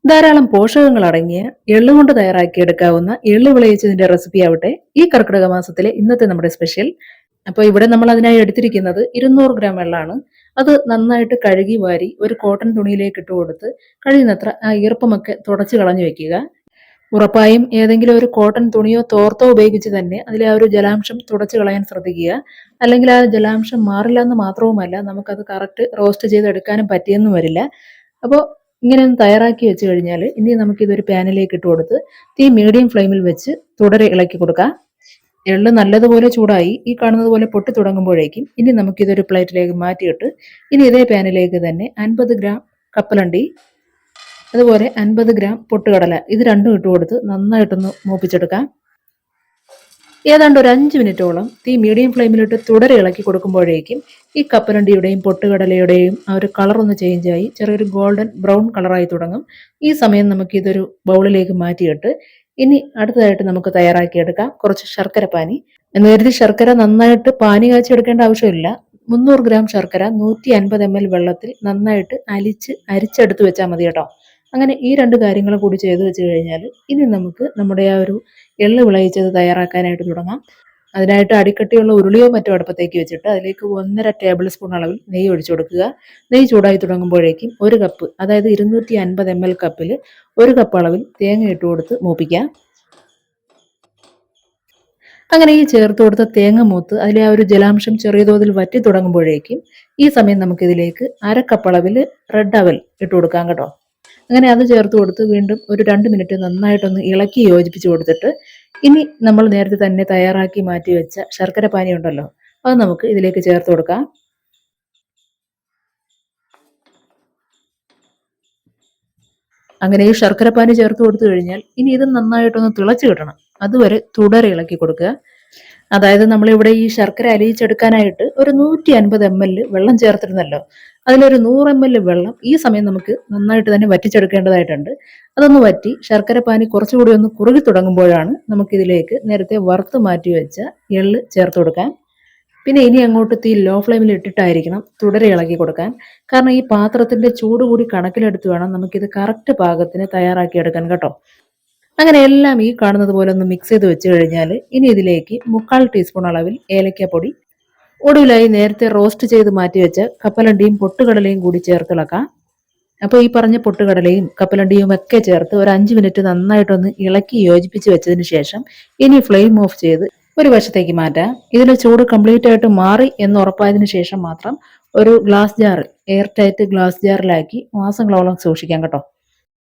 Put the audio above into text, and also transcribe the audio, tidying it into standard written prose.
ധാരാളം പോഷകങ്ങൾ അടങ്ങിയ എള്ളുകൊണ്ട് തയ്യാറാക്കിയെടുക്കാവുന്ന എള്ള് വിളയിച്ചതിന്റെ റെസിപ്പി ആവട്ടെ ഈ കർക്കിടക മാസത്തിലെ ഇന്നത്തെ നമ്മുടെ സ്പെഷ്യൽ. അപ്പോൾ ഇവിടെ നമ്മൾ അതിനായി എടുത്തിരിക്കുന്നത് 200 ഗ്രാം എള്ളാണ്. അത് നന്നായിട്ട് കഴുകി വാരി ഒരു കോട്ടൺ തുണിയിലേക്ക് ഇട്ട് കൊടുത്ത് കഴിയുന്നത്ര ആ ഈർപ്പമൊക്കെ തുടച്ചു കളഞ്ഞു വെക്കുക. ഉറപ്പായും ഏതെങ്കിലും ഒരു കോട്ടൺ തുണിയോ തോർത്തോ ഉപയോഗിച്ച് തന്നെ അതിലെ ആ ഒരു ജലാംശം തുടച്ചു കളയാൻ ശ്രദ്ധിക്കുക. അല്ലെങ്കിൽ ആ ജലാംശം മാറില്ല എന്ന് മാത്രവുമല്ല, നമുക്കത് കറക്റ്റ് റോസ്റ്റ് ചെയ്തെടുക്കാനും പറ്റിയെന്നും വരില്ല. അപ്പോൾ ഇങ്ങനെ ഒന്ന് തയ്യാറാക്കി വെച്ച് കഴിഞ്ഞാൽ ഇനി നമുക്കിതൊരു പാനിലേക്ക് ഇട്ട് കൊടുത്ത് തീ മീഡിയം ഫ്ലെയിമിൽ വെച്ച് തുടരെ ഇളക്കി കൊടുക്കാം. എള്ള് നല്ലതുപോലെ ചൂടായി ഈ കാണുന്നത് പോലെ പൊട്ടി തുടങ്ങുമ്പോഴേക്കും ഇനി നമുക്കിതൊരു പ്ലേറ്റിലേക്ക് മാറ്റിയിട്ട് ഇനി ഇതേ പാനിലേക്ക് തന്നെ 50 ഗ്രാം കപ്പലണ്ടി, അതുപോലെ 50 ഗ്രാം പൊട്ടുകടല, ഇത് രണ്ടും ഇട്ട് കൊടുത്ത് നന്നായിട്ടൊന്ന് മൂപ്പിച്ചെടുക്കാം. ഏതാണ്ട് ഒരു 5 മിനിറ്റോളം തീ മീഡിയം ഫ്ലെയിമിലിട്ട് തുടരെ ഇളക്കി കൊടുക്കുമ്പോഴേക്കും ഈ കപ്പലണ്ടിയുടെയും പൊട്ടുകടലയുടെയും ആ ഒരു കളർ ഒന്ന് ചേഞ്ചായി ചെറിയൊരു ഗോൾഡൻ ബ്രൗൺ കളറായി തുടങ്ങും. ഈ സമയം നമുക്ക് ഇതൊരു ബൗളിലേക്ക് മാറ്റിയിട്ട് ഇനി അടുത്തതായിട്ട് നമുക്ക് തയ്യാറാക്കിയെടുക്കാം കുറച്ച് ശർക്കര പാനി. എന്ന് കരുതി ശർക്കര നന്നായിട്ട് പാനി കാച്ചി എടുക്കേണ്ട ആവശ്യമില്ല. 300 ഗ്രാം ശർക്കര 150 ml വെള്ളത്തിൽ നന്നായിട്ട് അരിച്ചെടുത്ത് വെച്ചാൽ മതി കേട്ടോ. അങ്ങനെ ഈ രണ്ട് കാര്യങ്ങളും കൂടി ചെയ്തു വെച്ച് കഴിഞ്ഞാൽ ഇനി നമുക്ക് നമ്മുടെ ആ ഒരു എള്ള് വിളയിച്ചത് തയ്യാറാക്കാനായിട്ട് തുടങ്ങാം. അതിനായിട്ട് അടിക്കട്ടിയുള്ള ഉരുളിയോ മറ്റോ അടുപ്പത്തേക്ക് വെച്ചിട്ട് അതിലേക്ക് 1.5 ടേബിൾ സ്പൂൺ അളവിൽ നെയ്യ് ഒഴിച്ചു കൊടുക്കുക. നെയ്യ് ചൂടായി തുടങ്ങുമ്പോഴേക്കും ഒരു കപ്പ്, അതായത് 250 ml കപ്പിൽ 1 കപ്പ് അളവിൽ തേങ്ങ ഇട്ട് കൊടുത്ത് മൂപ്പിക്കാം. അങ്ങനെ ഈ ചേർത്ത് കൊടുത്ത തേങ്ങ മൂത്ത് അതിലെ ആ ഒരു ജലാംശം ചെറിയ തോതിൽ വറ്റി തുടങ്ങുമ്പോഴേക്കും ഈ സമയം നമുക്കിതിലേക്ക് 1/2 കപ്പ് അളവിൽ റെഡ് അവൽ ഇട്ട് കൊടുക്കാം കേട്ടോ. അങ്ങനെ അത് ചേർത്ത് കൊടുത്ത് വീണ്ടും ഒരു 2 മിനിറ്റ് നന്നായിട്ടൊന്ന് ഇളക്കി യോജിപ്പിച്ച് കൊടുത്തിട്ട് ഇനി നമ്മൾ നേരത്തെ തന്നെ തയ്യാറാക്കി മാറ്റി വെച്ച ശർക്കര പാനി ഉണ്ടല്ലോ, അത് നമുക്ക് ഇതിലേക്ക് ചേർത്ത് കൊടുക്കാം. അങ്ങനെ ഈ ശർക്കര പാനി ചേർത്ത് കൊടുത്തു കഴിഞ്ഞാൽ ഇനി ഇത് നന്നായിട്ടൊന്ന് തിളച്ച് കിട്ടണം. അതുവരെ തുടരെ ഇളക്കി കൊടുക്കുക. അതായത് നമ്മളിവിടെ ഈ ശർക്കര അലിയിച്ചെടുക്കാനായിട്ട് ഒരു 150 ml വെള്ളം ചേർത്തിരുന്നല്ലോ, അതിലൊരു 100 ml വെള്ളം ഈ സമയം നമുക്ക് നന്നായിട്ട് തന്നെ വറ്റിച്ചെടുക്കേണ്ടതായിട്ടുണ്ട്. അതൊന്ന് വറ്റി ശർക്കര പാനി കുറച്ചുകൂടി ഒന്ന് കുറുകി തുടങ്ങുമ്പോഴാണ് നമുക്കിതിലേക്ക് നേരത്തെ വറുത്ത് മാറ്റി വെച്ച എള്ള് ചേർത്ത് കൊടുക്കാൻ. പിന്നെ ഇനി അങ്ങോട്ട് തീ ലോ ഫ്ലെയിമിൽ ഇട്ടിട്ടായിരിക്കണം തുടരെ ഇളക്കി കൊടുക്കാൻ. കാരണം ഈ പാത്രത്തിന്റെ ചൂട് കൂടി കണക്കിലെടുത്ത് വേണം നമുക്കിത് കറക്റ്റ് പാകത്തിന് തയ്യാറാക്കിയെടുക്കാൻ കേട്ടോ. അങ്ങനെ എല്ലാം ഈ കാണുന്നത് പോലെ ഒന്ന് മിക്സ് ചെയ്ത് വെച്ച് കഴിഞ്ഞാൽ ഇനി ഇതിലേക്ക് 3/4 ടീസ്പൂൺ അളവിൽ ഏലക്കപ്പൊടി, ഒടുവിലായി നേരത്തെ റോസ്റ്റ് ചെയ്ത് മാറ്റി വെച്ച കപ്പലണ്ടിയും പൊട്ടുകടലയും കൂടി ചേർത്തിളക്കാം. അപ്പോൾ ഈ പറഞ്ഞ പൊട്ടുകടലയും കപ്പലണ്ടിയും ഒക്കെ ചേർത്ത് ഒരു 5 മിനിറ്റ് നന്നായിട്ടൊന്ന് ഇളക്കി യോജിപ്പിച്ച് വെച്ചതിന് ശേഷം ഇനി ഫ്ലെയിം ഓഫ് ചെയ്ത് ഒരു വശത്തേക്ക് മാറ്റാം. ഇതിലെ ചൂട് കംപ്ലീറ്റ് ആയിട്ട് മാറി എന്ന് ഉറപ്പായതിനു ശേഷം മാത്രം ഒരു glass jar, air tight glass ജാറിലാക്കി മാസങ്ങളോളം സൂക്ഷിക്കാം കേട്ടോ.